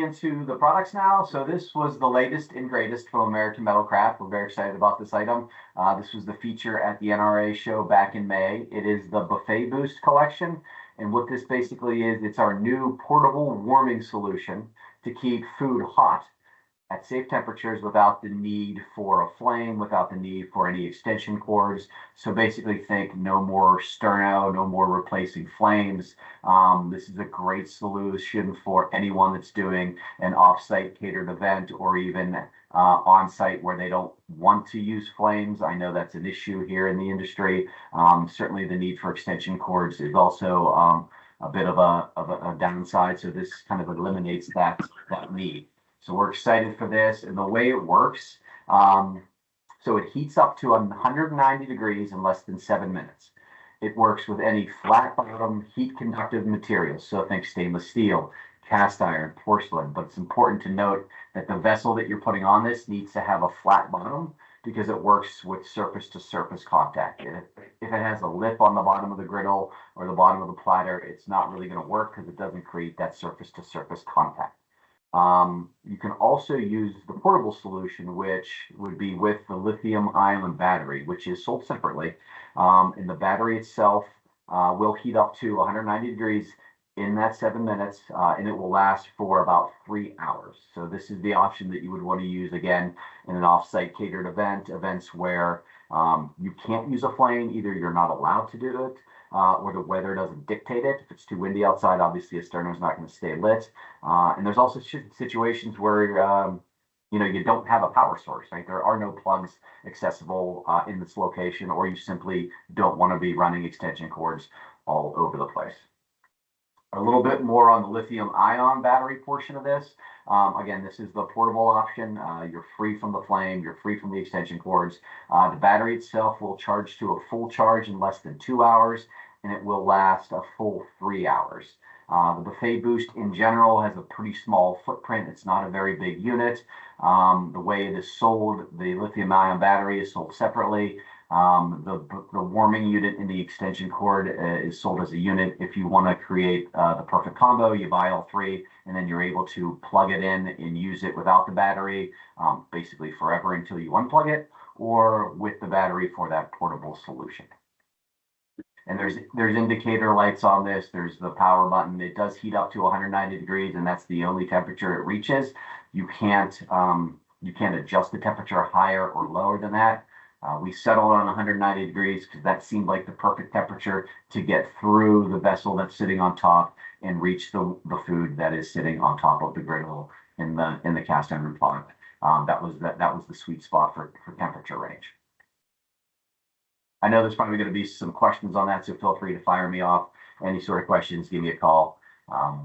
into the products now. So this was the latest and greatest from American Metalcraft. We're very excited about this item. This was the feature at the NRA show back in May. It is the Buffet Boost collection. And what this basically is, it's our new portable warming solution to keep food hot at safe temperatures without the need for a flame, without the need for any extension cords. So basically think no more sterno, no more replacing flames. This is a great solution for anyone that's doing an off-site catered event or even on-site where they don't want to use flames. I know that's an issue here in the industry. Certainly the need for extension cords is also a bit of a downside. So this kind of eliminates that need. So we're excited for this, and the way it works, so it heats up to 190 degrees in less than 7 minutes. It works with any flat bottom heat conductive materials. So think stainless steel, cast iron, porcelain, but it's important to note that the vessel that you're putting on this needs to have a flat bottom because it works with surface to surface contact. If it has a lip on the bottom of the griddle or the bottom of the platter, it's not really going to work because it doesn't create that surface to surface contact. You can also use the portable solution, which would be with the lithium-ion battery, which is sold separately. And the battery itself will heat up to 190 degrees in that 7 minutes, and it will last for about 3 hours. So this is the option that you would want to use, again, in an off-site catered events where you can't use a flame. Either you're not allowed to do it, or the weather doesn't dictate it. If it's too windy outside, obviously a sterno is not going to stay lit. And there's also situations where you don't have a power source, right? There are no plugs accessible in this location, or you simply don't want to be running extension cords all over the place. A little bit more on the lithium-ion battery portion of this. Again, this is the portable option. You're free from the flame. You're free from the extension cords. The battery itself will charge to a full charge in less than 2 hours, and it will last a full 3 hours. The Buffet Boost in general has a pretty small footprint. It's not a very big unit. The way it is sold, the lithium-ion battery is sold separately. The warming unit in the extension cord is sold as a unit. If you want to create the perfect combo, you buy all three, and then you're able to plug it in and use it without the battery, basically forever until you unplug it, or with the battery for that portable solution. And there's indicator lights on this. There's the power button. It does heat up to 190 degrees, and that's the only temperature it reaches. You can't adjust the temperature higher or lower than that. We settled on 190 degrees because that seemed like the perfect temperature to get through the vessel that's sitting on top and reach the food that is sitting on top of the griddle in the cast iron pot. That was the sweet spot for temperature range. I know there's probably going to be some questions on that, so feel free to fire me off. Any sort of questions, give me a call.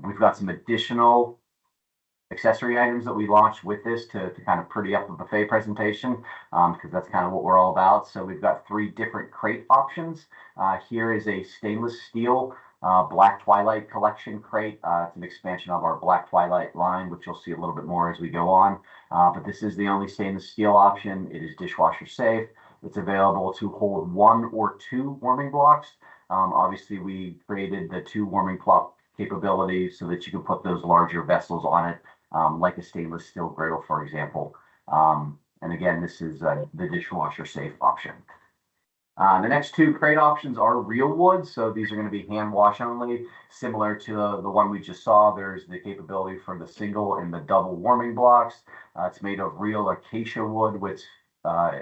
We've got some additional accessory items that we launched with this to kind of pretty up the buffet presentation, because that's kind of what we're all about. So we've got 3 different crate options. Here is a stainless steel Black Twilight collection crate. It's an expansion of our Black Twilight line, which you'll see a little bit more as we go on. But this is the only stainless steel option. It is dishwasher safe. It's available to hold 1 or 2 warming blocks. Obviously, we created the 2 warming block capability so that you can put those larger vessels on it, like a stainless steel griddle, for example. And again, this is the dishwasher safe option. The next 2 crate options are real wood. So these are going to be hand wash only, similar to the one we just saw. There's the capability for the single and the double warming blocks. It's made of real acacia wood, which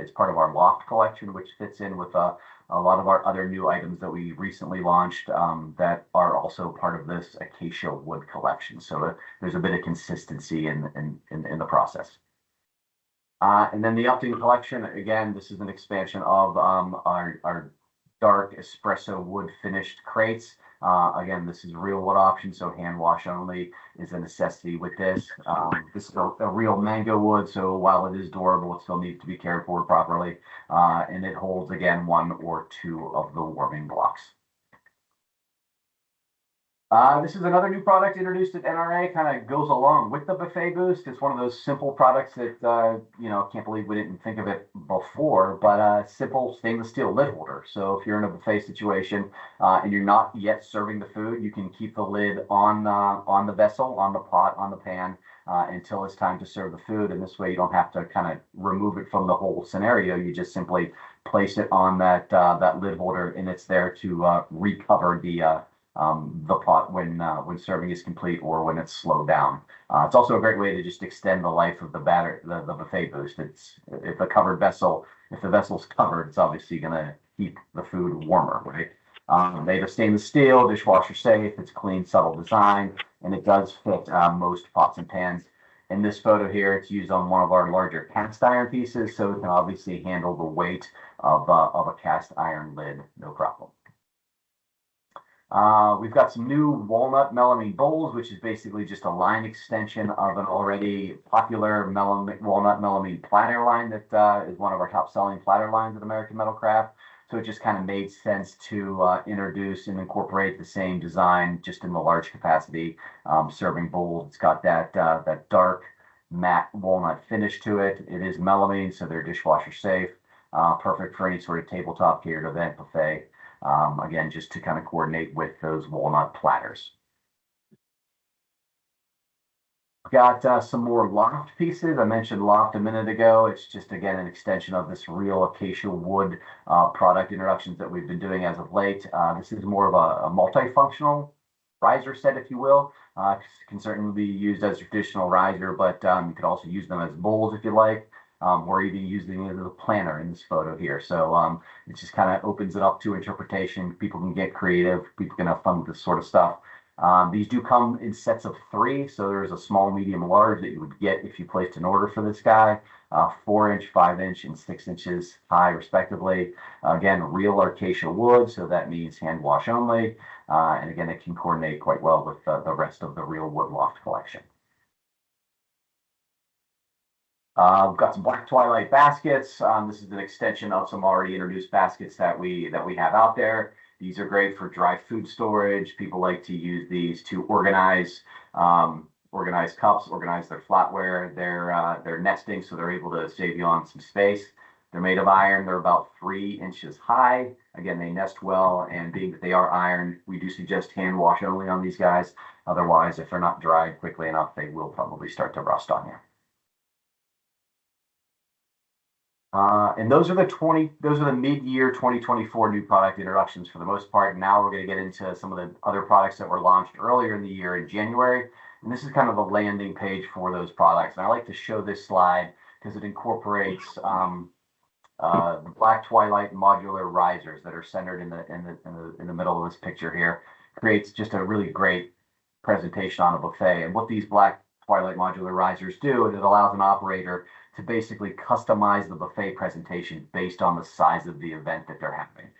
is part of our loft collection, which fits in with a lot of our other new items that we recently launched that are also part of this acacia wood collection. So there's a bit of consistency in the process. And then the Upton collection, again, this is an expansion of our dark espresso wood finished crates. Again, this is a real wood option, so hand wash only is a necessity with this. This is a real mango wood, so while it is durable, it still needs to be cared for properly. And it holds, again, 1 or 2 of the warming blocks. This is another new product introduced at NRA, kind of goes along with the Buffet Boost. It's one of those simple products that, can't believe we didn't think of it before, but simple stainless steel lid holder. So if you're in a buffet situation and you're not yet serving the food, you can keep the lid on the vessel, on the pot, on the pan, until it's time to serve the food. And this way you don't have to kind of remove it from the whole scenario. You just simply place it on that lid holder, and it's there to recover the pot when serving is complete or when it's slowed down. It's also a great way to just extend the life of the buffet boost. It's if the vessel's covered, it's obviously going to keep the food warmer, right? Made of stainless steel, dishwasher safe. It's clean, subtle design, and it does fit most pots and pans. In this photo here, it's used on one of our larger cast iron pieces, so it can obviously handle the weight of a cast iron lid, no problem. We've got some new walnut melamine bowls, which is basically just a line extension of an already popular walnut melamine platter line that is one of our top selling platter lines at American Metalcraft. So it just kind of made sense to introduce and incorporate the same design just in the large capacity serving bowl. It's got that dark matte walnut finish to it. It is melamine, so they're dishwasher safe. Perfect for any sort of tabletop catered event buffet. Again, just to kind of coordinate with those walnut platters. Got some more loft pieces. I mentioned loft a minute ago. It's just, again, an extension of this real acacia wood product introductions that we've been doing as of late. This is more of a multifunctional riser set, if you will. Can certainly be used as a traditional riser, but you could also use them as bowls if you like. Or even using it as a planner in this photo here. So it just kind of opens it up to interpretation. People can get creative. People can have fun with this sort of stuff. These do come in sets of 3. So there's a small, medium, large that you would get if you placed an order for this guy. 4-inch, 5-inch, and 6 inches high, respectively. Again, real acacia wood, so that means hand wash only. And again, it can coordinate quite well with the rest of the real wood loft collection. We've got some black twilight baskets. This is an extension of some already introduced baskets that we have out there. These are great for dry food storage. People like to use these to organize cups, organize their flatware, their nesting, so they're able to save you on some space. They're made of iron. They're about 3 inches high. Again, they nest well, and being that they are iron, we do suggest hand wash only on these guys. Otherwise, if they're not dried quickly enough, they will probably start to rust on you. And those are the mid-year 2024 new product introductions for the most part. Now we're going to get into some of the other products that were launched earlier in the year in January. And this is kind of a landing page for those products. And I like to show this slide because it incorporates the black twilight modular risers that are centered in the middle of this picture here. Creates just a really great presentation on a buffet. And what these black twilight modular risers do is it allows an operator to basically customize the buffet presentation based on the size of the event that they're having.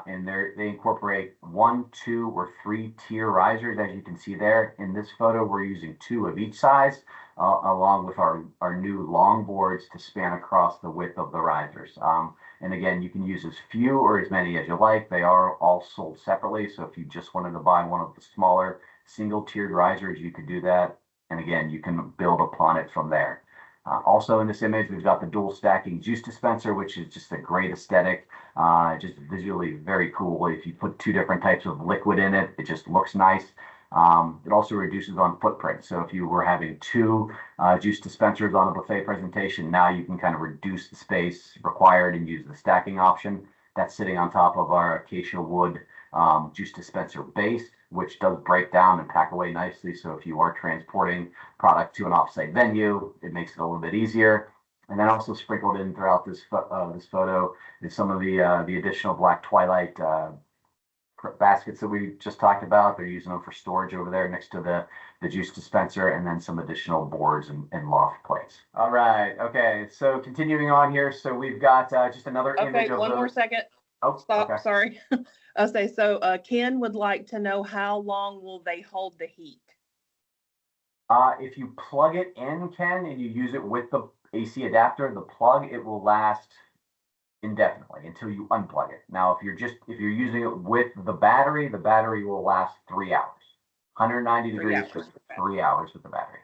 And they incorporate 1, 2, or 3 tier risers, as you can see there. In this photo, we're using 2 of each size, along with our new long boards to span across the width of the risers. And again, you can use as few or as many as you like. They are all sold separately, so if you just wanted to buy one of the smaller single-tiered risers, you could do that. And again, you can build upon it from there. Also in this image, we've got the dual stacking juice dispenser, which is just a great aesthetic, just visually very cool. If you put 2 different types of liquid in it, it just looks nice. It also reduces on footprint. So if you were having 2 juice dispensers on a buffet presentation, now you can kind of reduce the space required and use the stacking option. That's sitting on top of our acacia wood juice dispenser base, which does break down and pack away nicely. So if you are transporting product to an offsite venue, it makes it a little bit easier. And then also sprinkled in throughout this photo is some of the additional black twilight baskets that we just talked about. They're using them for storage over there next to the juice dispenser, and then some additional boards and loft plates. All right. Okay. So continuing on here. So we've got just another image of one more second. Oh, stop. Okay. Sorry. I'll say, so Ken would like to know how long will they hold the heat? If you plug it in, Ken, and you use it with the AC adapter, the plug, it will last indefinitely until you unplug it. Now, if you're using it with the battery will last 3 hours. 190 degrees for 3 hours with the battery.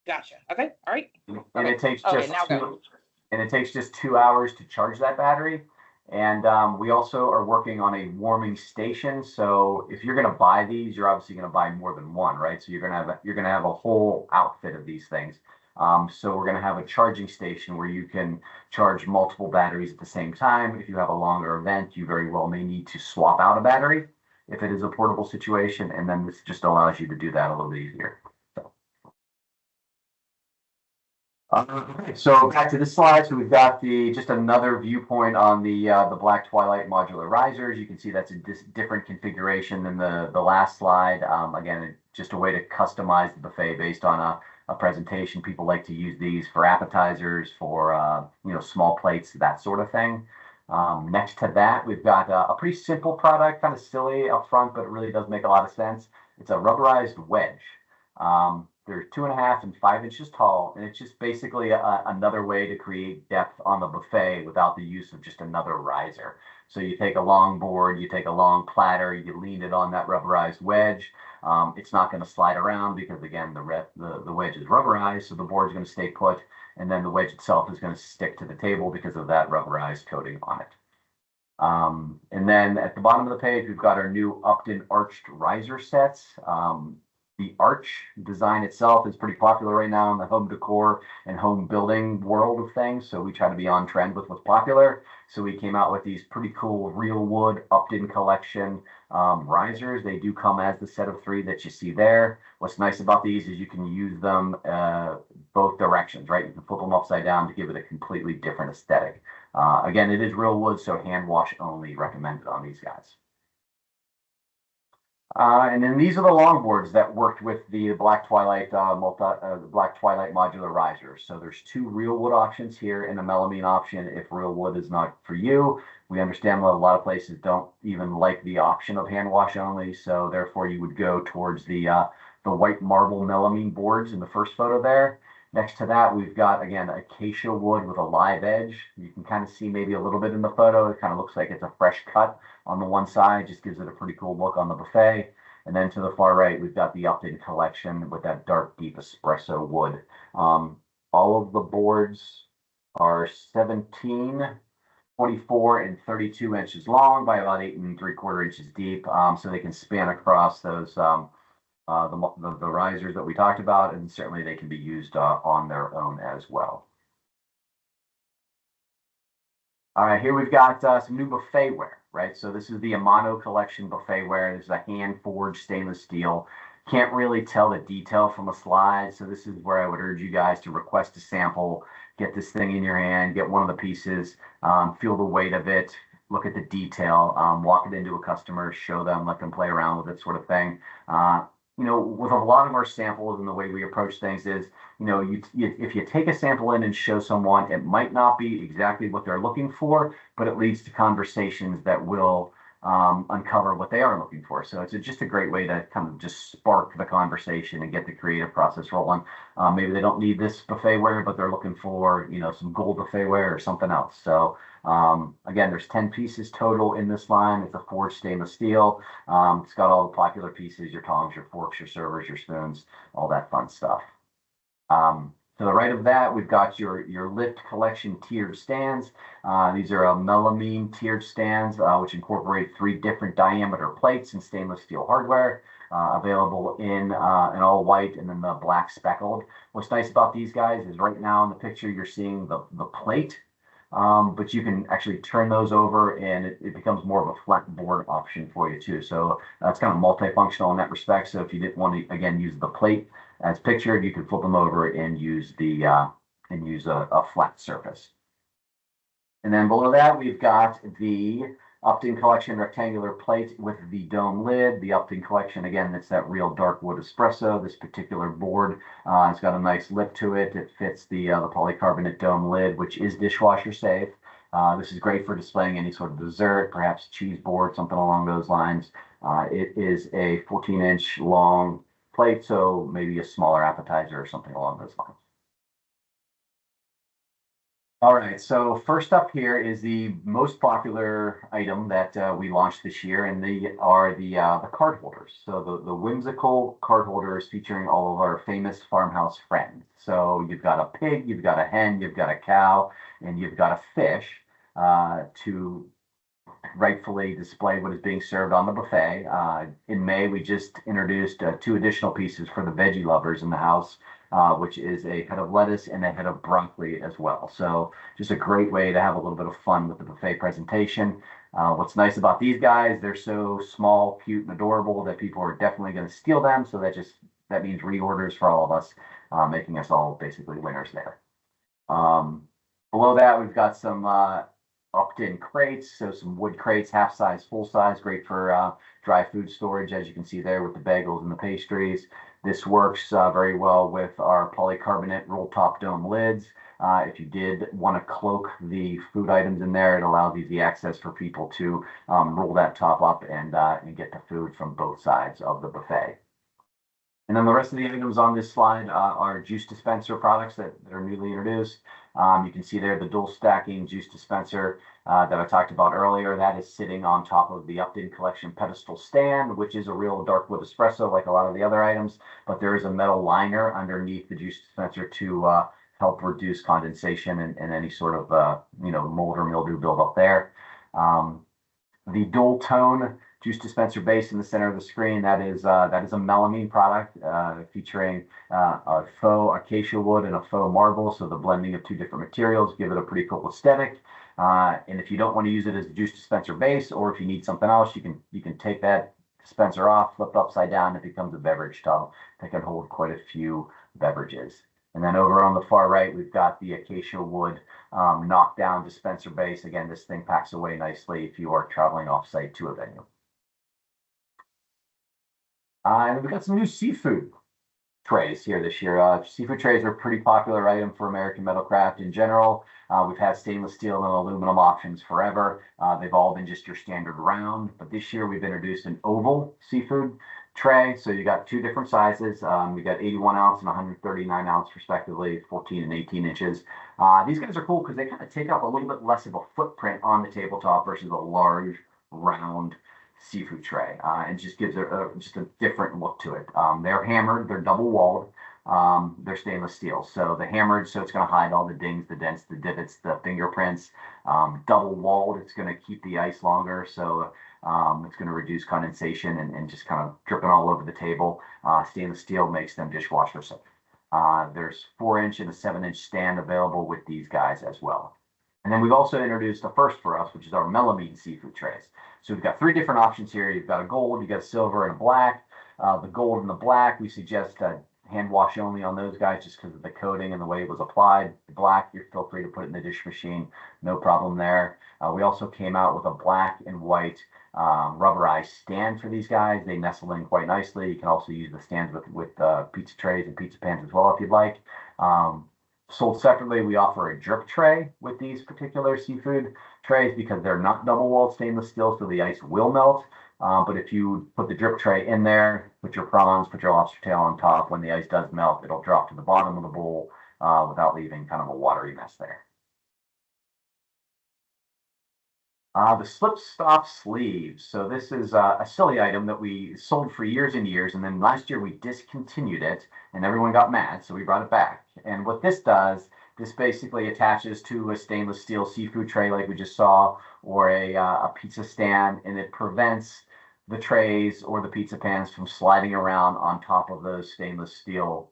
Gotcha. Okay. All right. And it takes just 2 hours to charge that battery. And we also are working on a warming station. So if you're going to buy these, you're obviously going to buy more than one, right? So you're going to have a whole outfit of these things. So we're going to have a charging station where you can charge multiple batteries at the same time. If you have a longer event, you very well may need to swap out a battery if it is a portable situation, and then this just allows you to do that a little bit easier. So back to this slide. So we've got just another viewpoint on the Black Twilight modular risers. You can see that's a different configuration than the last slide. Again, just a way to customize the buffet based on a presentation. People like to use these for appetizers, for small plates, that sort of thing. Next to that, we've got a pretty simple product, kind of silly up front, but it really does make a lot of sense. It's a rubberized wedge. They're 2.5 and 5 inches tall, and it's just basically another way to create depth on the buffet without the use of just another riser. So you take a long board, you take a long platter, you lean it on that rubberized wedge. It's not going to slide around because, again, the wedge is rubberized, so the board's going to stay put, and then the wedge itself is going to stick to the table because of that rubberized coating on it. And then at the bottom of the page, we've got our new Upton arched riser sets. The arch design itself is pretty popular right now in the home decor and home building world of things. So we try to be on trend with what's popular. So we came out with these pretty cool real wood Upton collection risers. They do come as the set of 3 that you see there. What's nice about these is you can use them both directions, right? You can flip them upside down to give it a completely different aesthetic. Again, it is real wood, so hand wash only recommended on these guys. And then these are the longboards that worked with the Black Twilight Black Twilight modular risers. So there's 2 real wood options here and a melamine option if real wood is not for you. We understand that a lot of places don't even like the option of hand wash only, so therefore you would go towards the white marble melamine boards in the first photo there. Next to that, we've got, again, acacia wood with a live edge. You can kind of see maybe a little bit in the photo. It kind of looks like it's a fresh cut on the one side, just gives it a pretty cool look on the buffet. And then to the far right, we've got the Upton collection with that dark, deep espresso wood. All of the boards are 17, 24, and 32 inches long by about 8 3/4 inches deep. So they can span across those the risers that we talked about, and certainly they can be used on their own as well. All right, here we've got some new buffetware, right? So this is the Amano collection buffetware. This is a hand-forged stainless steel. Can't really tell the detail from a slide, so this is where I would urge you guys to request a sample, get this thing in your hand, get one of the pieces, feel the weight of it, look at the detail, walk it into a customer, show them, let them play around with it, sort of thing. With a lot of our samples and the way we approach things is, if you take a sample in and show someone, it might not be exactly what they're looking for, but it leads to conversations that will uncover what they are looking for. So it's just a great way to kind of just spark the conversation and get the creative process rolling. Maybe they don't need this buffetware, but they're looking for, some gold buffetware or something else. So again, there's 10 pieces total in this line. It's a forged stainless steel. It's got all the popular pieces, your tongs, your forks, your servers, your spoons, all that fun stuff. To the right of that, we've got your lift collection tiered stands. These are melamine tiered stands, which incorporate 3 different diameter plates and stainless steel hardware, available in an all white and then the black speckled. What's nice about these guys is right now in the picture, you're seeing the plate, but you can actually turn those over and it becomes more of a flat board option for you too. So that's kind of multifunctional in that respect. So if you didn't want to, again, use the plate as pictured, you could flip them over and use a flat surface. And then below that, we've got the Upton collection rectangular plate with the dome lid. The Upton collection, again, it's that real dark wood espresso. This particular board, it's got a nice lip to it. It fits the polycarbonate dome lid, which is dishwasher safe. This is great for displaying any sort of dessert, perhaps cheese board, something along those lines. It is a 14-inch long plate, so maybe a smaller appetizer or something along those lines. All right, so first up here is the most popular item that we launched this year, and they are the card holders. So the whimsical card holders featuring all of our famous farmhouse friends. So you've got a pig, you've got a hen, you've got a cow, and you've got a fish to rightfully display what is being served on the buffet. In May, we just introduced 2 additional pieces for the veggie lovers in the house, which is a head of lettuce and a head of broccoli as well. So just a great way to have a little bit of fun with the buffet presentation. What's nice about these guys, they're so small, cute, and adorable that people are definitely going to steal them. So that means reorders for all of us, making us all basically winners there. Below that, we've got some opt-in crates, so some wood crates, half size, full size, great for dry food storage, as you can see there with the bagels and the pastries. This works very well with our polycarbonate roll top dome lids. If you did want to cloak the food items in there, it allows easy access for people to roll that top up and get the food from both sides of the buffet. And then the rest of the items on this slide are juice dispenser products that are newly introduced. You can see there the dual stacking juice dispenser that I talked about earlier. That is sitting on top of the Upton Collection pedestal stand, which is a real dark wood espresso like a lot of the other items, but there is a metal liner underneath the juice dispenser to help reduce condensation and any sort of mold or mildew buildup there. The dual tone juice dispenser base in the center of the screen, that is a melamine product featuring a faux acacia wood and a faux marble. So the blending of 2 different materials give it a pretty cool aesthetic. And if you don't want to use it as a juice dispenser base, or if you need something else, you can take that dispenser off, flip it upside down, it becomes a beverage tub that can hold quite a few beverages. And then over on the far right, we've got the acacia wood knockdown dispenser base. Again, this thing packs away nicely if you are traveling off-site to a venue. And we've got some new seafood trays here this year. Seafood trays are a pretty popular item for American Metalcraft in general. We've had stainless steel and aluminum options forever. They've all been just your standard round, but this year we've introduced an oval seafood tray. So you got 2 different sizes. We got 81 ounce and 139 ounce respectively, 14 and 18 inches. These guys are cool because they kind of take up a little bit less of a footprint on the tabletop versus a large round seafood tray, and just gives it just a different look to it. They're hammered, they're double walled, they're stainless steel. So the hammered, so it's going to hide all the dings, the dents, the divots, the fingerprints. Double walled, it's going to keep the ice longer, so it's going to reduce condensation and just kind of dripping all over the table. Stainless steel makes them dishwasher safe. There's 4-inch and a 7-inch stand available with these guys as well. And then we've also introduced a first for us, which is our melamine seafood trays. So we've got 3 different options here. You've got a gold, you've got a silver, and a black. The gold and the black, we suggest hand wash only on those guys just because of the coating and the way it was applied. The black, you feel free to put it in the dish machine, no problem there. We also came out with a black and white rubberized stand for these guys. They nestle in quite nicely. You can also use the stands with pizza trays and pizza pans as well if you'd like. Sold separately, we offer a drip tray with these particular seafood trays because they're not double-walled stainless steel, so the ice will melt. But if you put the drip tray in there, put your prawns, put your lobster tail on top, when the ice does melt, it'll drop to the bottom of the bowl without leaving kind of a watery mess there. The slip stop sleeves. So this is a silly item that we sold for years and years, and then last year we discontinued it, and everyone got mad, so we brought it back. And what this does, this basically attaches to a stainless steel seafood tray like we just saw, or a pizza stand, and it prevents the trays or the pizza pans from sliding around on top of those stainless steel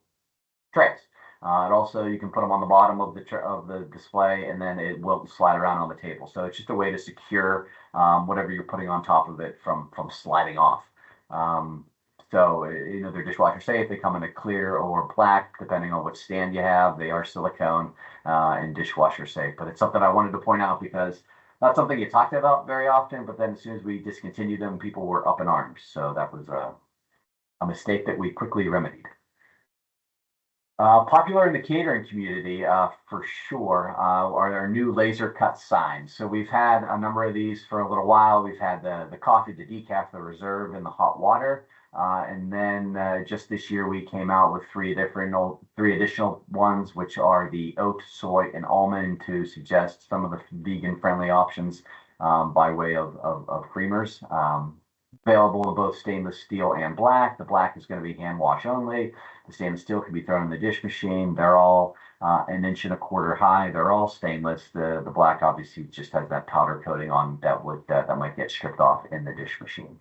trays. And also, you can put them on the bottom of the display, and then it will slide around on the table. So it's just a way to secure whatever you're putting on top of it from sliding off. So they're dishwasher safe. They come in a clear or black, depending on what stand you have. They are silicone and dishwasher safe. But it's something I wanted to point out because not something you talked about very often. But then as soon as we discontinued them, people were up in arms. So that was a mistake that we quickly remedied. Popular in the catering community, for sure, are our new laser cut signs. So we've had a number of these for a little while. We've had the coffee, the decaf, the reserve, and the hot water. And then just this year, we came out with 3 additional ones, which are the oat, soy, and almond, to suggest some of the vegan-friendly options by way of creamers. Available in both stainless steel and black. The black is going to be hand wash only. The stainless steel can be thrown in the dish machine. They're all 1.25 inches high. They're all stainless. The black obviously just has that powder coating on that might get stripped off in the dish machine.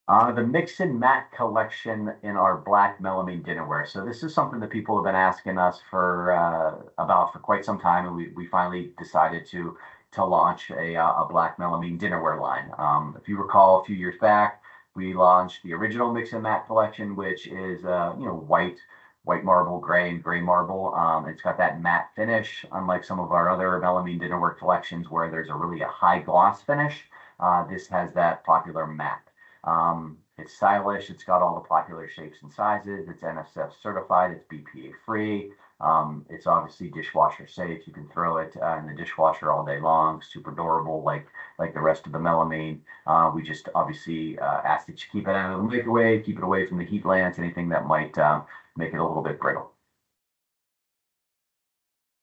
The mix and matte collection in our black melamine dinnerware. So this is something that people have been asking us about for quite some time, and we finally decided to launch a black melamine dinnerware line. If you recall, a few years back, we launched the original mix and matte collection, which is white marble, gray, and gray marble. It's got that matte finish, unlike some of our other melamine dinnerware collections where there's a high gloss finish. This has that popular matte. It's stylish. It's got all the popular shapes and sizes. It's NSF certified. It's BPA free. It's obviously dishwasher safe. You can throw it in the dishwasher all day long. Super durable, like the rest of the melamine. We just obviously ask that you keep it out of the microwave, keep it away from the heat lamps, anything that might make it a little bit brittle.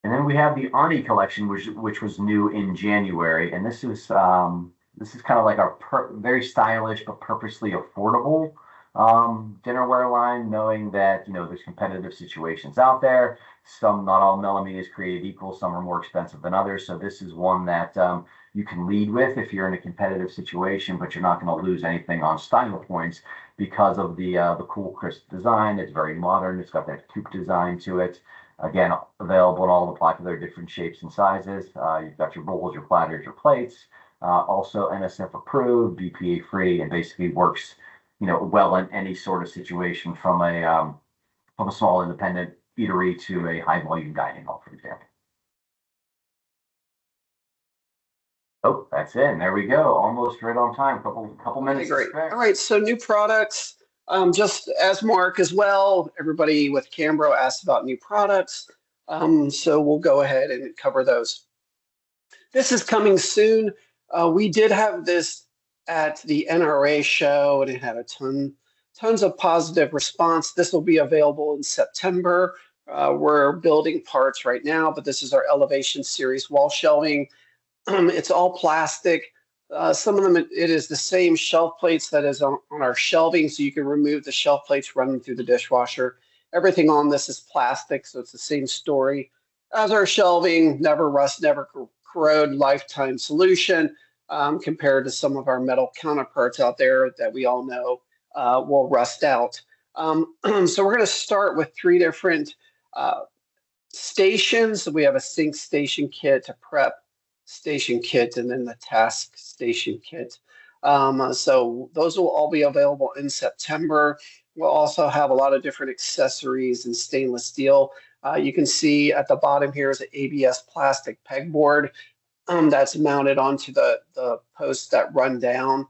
And then we have the Arnie collection, which was new in January, and this is kind of like our very stylish but purposely affordable dinnerware line, knowing that there's competitive situations out there. Not all melamine is created equal. Some are more expensive than others. So this is one that you can lead with if you're in a competitive situation, but you're not going to lose anything on style points because of the cool, crisp design. It's very modern. It's got that coupe design to it. Again, available in all the popular different shapes and sizes. You've got your bowls, your platters, your plates. Also NSF approved, BPA free, and basically works, well in any sort of situation from a small independent eatery to a high volume dining hall, for example. Oh, that's it. There we go. Almost right on time. Couple minutes. Okay, great. All right. So new products. Just as Mark as well, everybody with Cambro asked about new products. So we'll go ahead and cover those. This is coming soon. We did have this at the NRA show, and it had tons of positive response. This will be available in September. We're building parts right now, but this is our Elevation Series wall shelving. It's all plastic. Some of them, it is the same shelf plates that is on our shelving, so you can remove the shelf plates, run them through the dishwasher. Everything on this is plastic, so it's the same story as our shelving. Never rust, never corrode, lifetime solution, compared to some of our metal counterparts out there that we all know will rust out. So we're going to start with 3 different stations. We have a sink station kit, a prep station kit, and then the task station kit. So those will all be available in September. We'll also have a lot of different accessories and stainless steel. You can see at the bottom here is an ABS plastic pegboard that's mounted onto the posts that run down.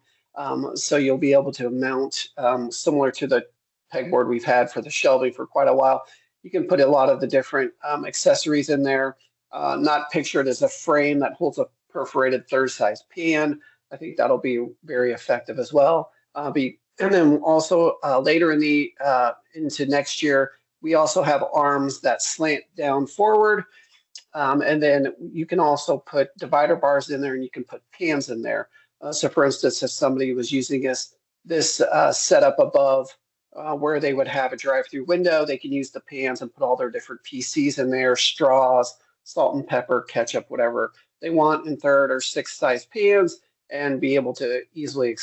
So you'll be able to mount similar to the pegboard we've had for the shelving for quite a while. You can put a lot of the different accessories in there. Not pictured as a frame that holds a perforated third size pan. I think that'll be very effective as well. And then also later into next year, we also have arms that slant down forward. And then you can also put divider bars in there, and you can put pans in there. So for instance, if somebody was using this setup above where they would have a drive-through window, they can use the pans and put all their different PCs in there, straws, salt and pepper, ketchup, whatever they want in 3rd or 6th size pans, and be able to easily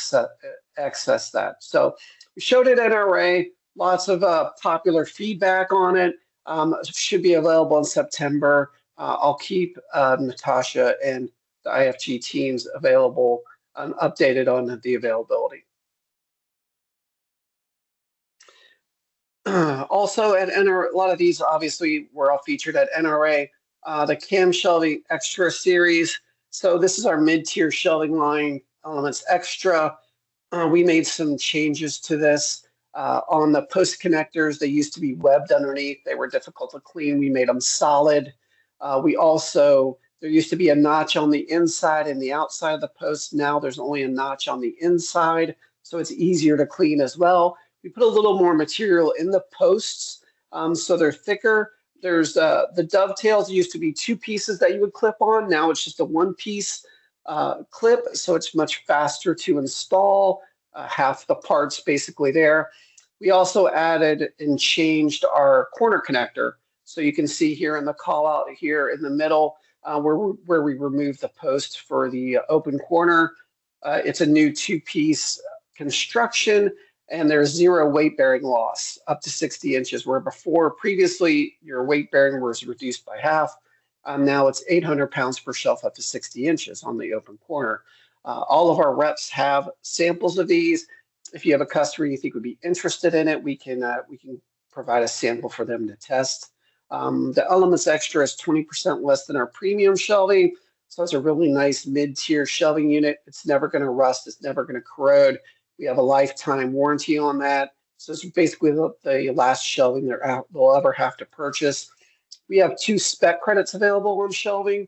access that. So we showed it at NRA, lots of popular feedback on it. It should be available in September. I'll keep Natasha and the IFG teams available and updated on the availability. Also at NRA, a lot of these obviously were all featured at NRA. The Cam Shelving Extra series. So this is our mid-tier shelving line, Elements Extra. We made some changes to this. On the post connectors, they used to be webbed underneath. They were difficult to clean. We made them solid. There used to be a notch on the inside and the outside of the post. Now there's only a notch on the inside, so it's easier to clean as well. We put a little more material in the posts, so they're thicker. There's the dovetails. Used to be 2 pieces that you would clip on. Now it's just a 1 piece. clip, so it's much faster to install. Half the parts basically there. We also added and changed our corner connector. So you can see here in the call out here in the middle where we removed the post for the open corner. It's a new two-piece construction, and there's 0 weight bearing loss up to 60 inches, where before previously your weight bearing was reduced by half. Now it's 800 pounds per shelf up to 60 inches on the open corner. All of our reps have samples of these. If you have a customer you think would be interested in it, we can provide a sample for them to test. The Elements Extra is 20% less than our premium shelving. So it's a really nice mid-tier shelving unit. It's never going to rust. It's never going to corrode. We have a lifetime warranty on that. So it's basically the last shelving they'll ever have to purchase. We have 2 spec credits available on shelving,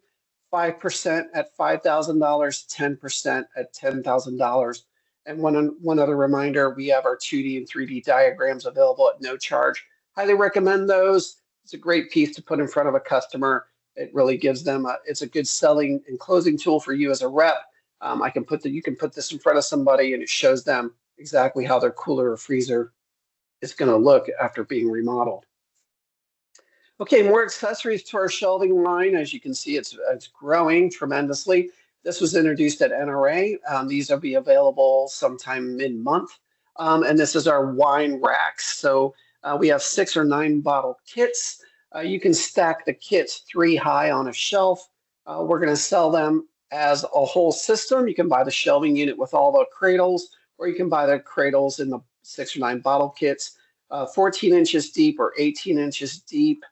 5% at $5,000, 10% at $10,000. And one other reminder, we have our 2D and 3D diagrams available at no charge. Highly recommend those. It's a great piece to put in front of a customer. It really gives them it's a good selling and closing tool for you as a rep. You can put this in front of somebody and it shows them exactly how their cooler or freezer is going to look after being remodeled. Okay, more accessories to our shelving line. As you can see, it's growing tremendously. This was introduced at NRA. These will be available sometime mid-month. And this is our wine racks. So we have 6 or 9 bottle kits. You can stack the kits 3 high on a shelf. We're going to sell them as a whole system. You can buy the shelving unit with all the cradles, or you can buy the cradles in the 6 or 9 bottle kits, 14 inches deep or 18 inches deep.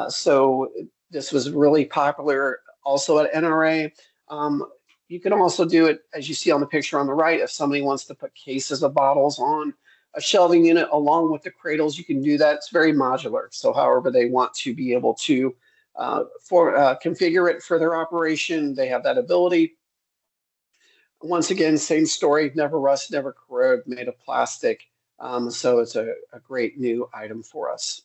So this was really popular also at NRA. You can also do it, as you see on the picture on the right, if somebody wants to put cases of bottles on a shelving unit along with the cradles, you can do that. It's very modular. So however they want to be able to configure it for their operation, they have that ability. Once again, same story, never rust, never corrode, made of plastic. So it's a great new item for us.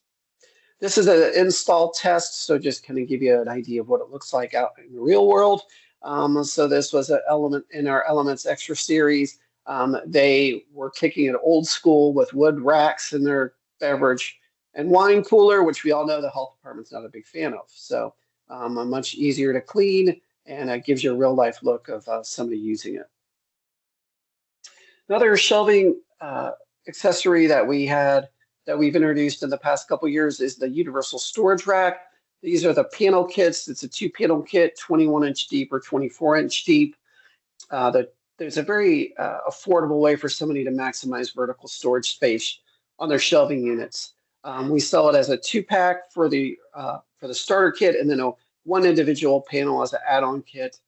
This is an install test, so just kind of give you an idea of what it looks like out in the real world. So this was an element in our Elements Extra series. They were kicking it old school with wood racks in their beverage and wine cooler, which we all know the health department's not a big fan of. So much easier to clean, and it gives you a real life look of somebody using it. Another shelving accessory that we've introduced in the past couple years is the universal storage rack. These are the panel kits. It's a 2-panel kit, 21-inch deep or 24-inch deep. There's a very affordable way for somebody to maximize vertical storage space on their shelving units. We sell it as a 2-pack for the starter kit, and then one individual panel as an add-on kit.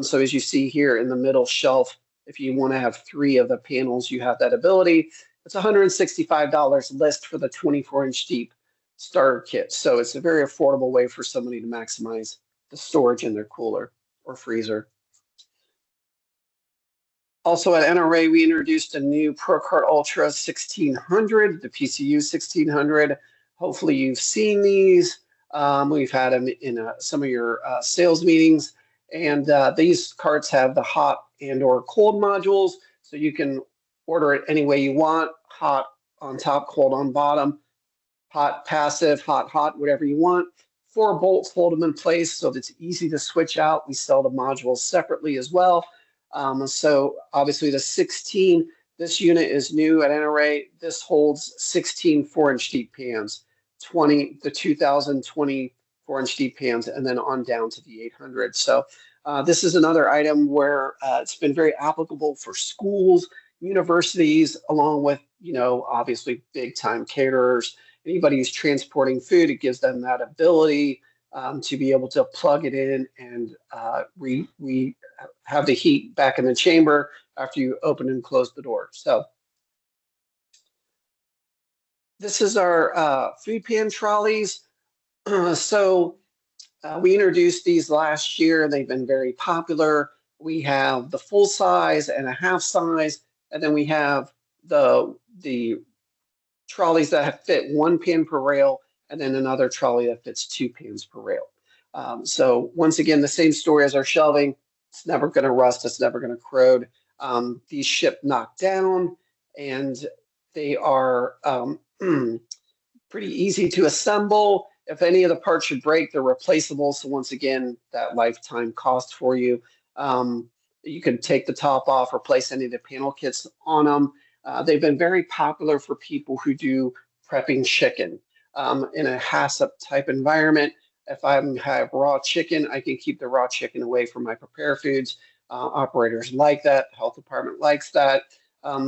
So as you see here in the middle shelf, if you want to have 3 of the panels, you have that ability. It's $165 list for the 24-inch deep starter kit. So it's a very affordable way for somebody to maximize the storage in their cooler or freezer. Also at NRA, we introduced a new ProCart Ultra 1600, the PCU 1600. Hopefully you've seen these. We've had them in some of your sales meetings. And these carts have the hot and or cold modules. So you can order it any way you want, hot on top, cold on bottom, hot passive, hot, whatever you want. 4 bolts hold them in place so that it's easy to switch out. We sell the modules separately as well. So obviously the 16, this unit is new at NRA. This holds 16 4-inch deep pans, 20, the 2020 4-inch deep pans, and then on down to the 800. So this is another item where it's been very applicable for schools, universities, along with, obviously big time caterers. Anybody who's transporting food, it gives them that ability to be able to plug it in and we have the heat back in the chamber after you open and close the door. So this is our food pan trolleys. We introduced these last year. They've been very popular. We have the full size and a half size, and then we have the trolleys that fit 1 pan per rail, and then another trolley that fits 2 pans per rail. So once again, the same story as our shelving. It's never going to rust. It's never going to corrode. These ship knocked down, and they are pretty easy to assemble. If any of the parts should break, they're replaceable. So once again, that lifetime cost for you. You can take the top off, replace any of the panel kits on them. They've been very popular for people who do prepping chicken in a HACCP type environment. If I have raw chicken, I can keep the raw chicken away from my prepare foods. Operators like that. The health department likes that.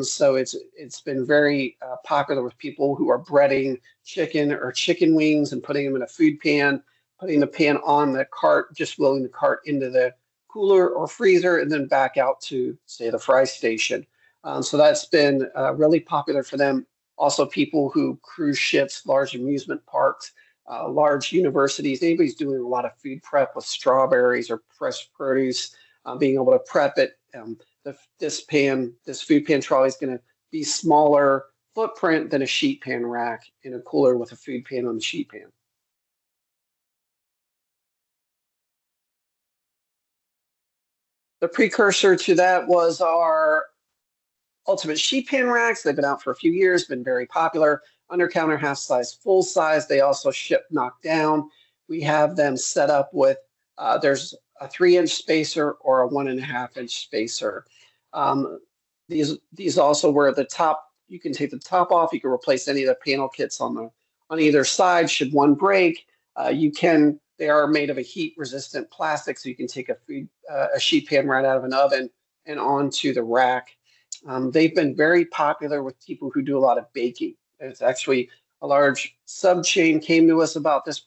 So it's been very popular with people who are breading chicken or chicken wings and putting them in a food pan, putting the pan on the cart, just loading the cart into the cooler or freezer, and then back out to, say, the fry station. So that's been really popular for them. Also, people who cruise ships, large amusement parks, large universities, anybody's doing a lot of food prep with strawberries or fresh produce, being able to prep it. This food pan trolley is going to be smaller footprint than a sheet pan rack in a cooler with a food pan on the sheet pan. The precursor to that was our Ultimate Sheet Pan racks. They've been out for a few years, been very popular. Under counter, half size, full size. They also ship knocked down. We have them set up with, there's a 3-inch spacer or a 1.5-inch spacer. These also were the top, you can take the top off, you can replace any of the panel kits on either side should one break. They are made of a heat resistant plastic, so you can take a sheet pan right out of an oven and onto the rack. They've been very popular with people who do a lot of baking. It's actually a large sub chain came to us about this,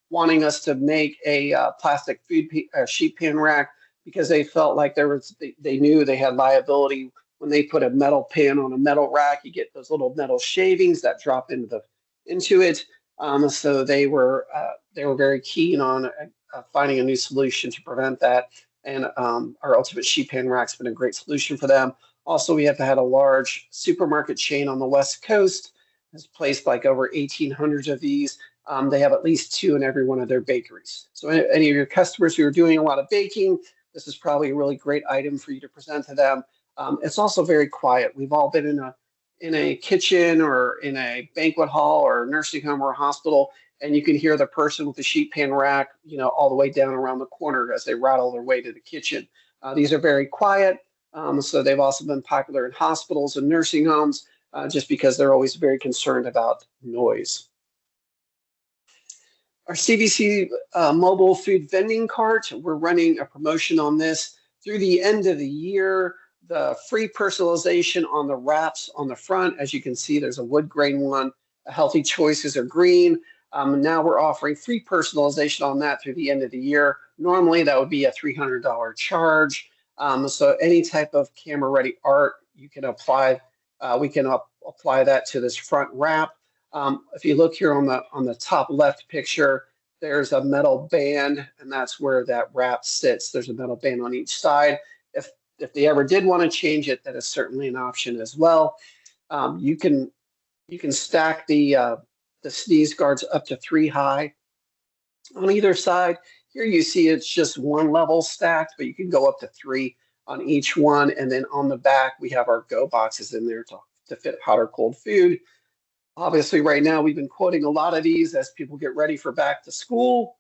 wanting us to make a plastic sheet pan rack because they felt like they knew they had liability when they put a metal pan on a metal rack. You get those little metal shavings that drop into it. So they were very keen on finding a new solution to prevent that. And our Ultimate Sheet Pan rack's been a great solution for them. Also, we have had a large supermarket chain on the West Coast has placed like over 1,800 of these. They have at least 2 in every one of their bakeries. So any of your customers who are doing a lot of baking, this is probably a really great item for you to present to them. It's also very quiet. We've all been in a kitchen or in a banquet hall or a nursing home or a hospital, and you can hear the person with the sheet pan rack, all the way down around the corner as they rattle their way to the kitchen. These are very quiet. So they've also been popular in hospitals and nursing homes just because they're always very concerned about noise. Our CVC mobile food vending cart, we're running a promotion on this through the end of the year. The free personalization on the wraps on the front, as you can see, there's a wood grain one. Healthy choices are green. Now we're offering free personalization on that through the end of the year. Normally that would be a $300 charge. So any type of camera ready art, you can apply. We can apply that to this front wrap. If you look here on the top left picture, there's a metal band, and that's where that wrap sits. There's a metal band on each side. If they ever did want to change it, that is certainly an option as well. You can stack the sneeze guards up to 3 high on either side. Here you see it's just 1 level stacked, but you can go up to 3 on each one. And then on the back, we have our go boxes in there to fit hot or cold food. Obviously, right now, we've been quoting a lot of these as people get ready for back to school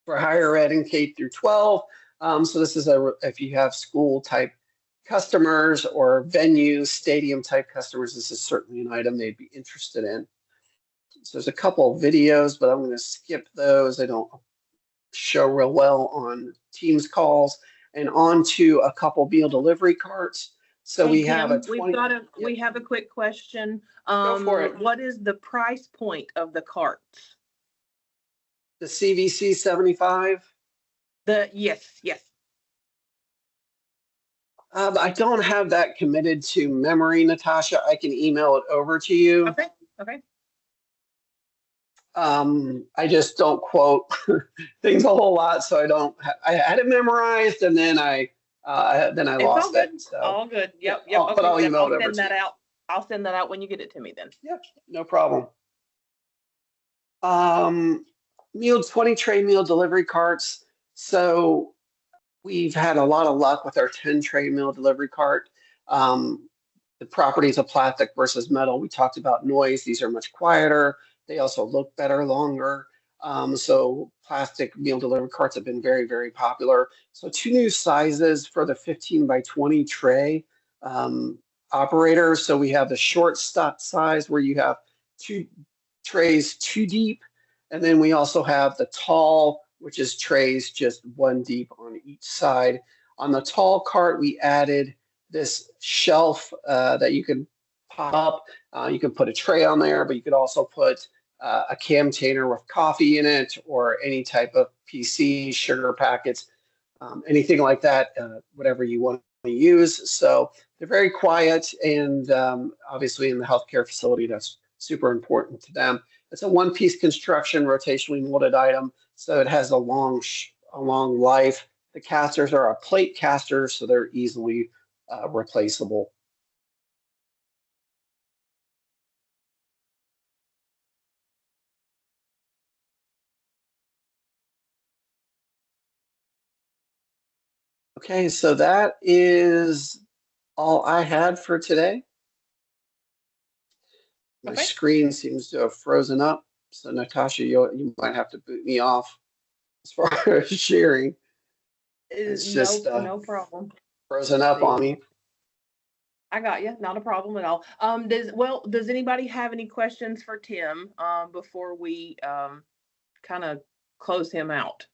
for higher ed and K through 12. So this is if you have school type customers or venue, stadium type customers, this is certainly an item they'd be interested in. So there's a couple of videos, but I'm going to skip those. They don't show real well on Teams calls. And on to a couple meal delivery carts. So we have a 20. We have a quick question. Go for it. What is the price point of the carts? The CVC 75. Yes. I don't have that committed to memory, Natasha. I can email it over to you. Okay. I just don't quote things a whole lot, so I had it memorized, and then I lost it. So. All good. Yep. But I'll email it over to you. I'll send that out when you get it to me then. Yep, no problem. 20 tray meal delivery carts. So We've had a lot of luck with our 10 tray meal delivery cart. The properties of plastic versus metal, we talked about noise. These are much quieter. They also look better longer. So plastic meal delivery carts have been very, very popular. So 2 new sizes for the 15 by 20 tray operator. So we have the short size where you have 2 trays 2 deep. And then we also have the tall, which is trays just 1 deep on each side. On the tall cart, we added this shelf that you can pop up. You can put a tray on there, but you could also put a container with coffee in it or any type of PC, sugar packets, anything like that, whatever you want to use. So they're very quiet, and obviously in the healthcare facility, that's super important to them. It's a one-piece construction, rotationally molded item, so it has a long life. The casters are a plate caster, so they're easily replaceable. Okay, so that is all I had for today. My Okay. screen seems to have frozen up, so Natasha, you might have to boot me off as far as sharing. It's just no problem. frozen up on me. I got you. Not a problem at all. Does anybody have any questions for Tim before we kind of close him out?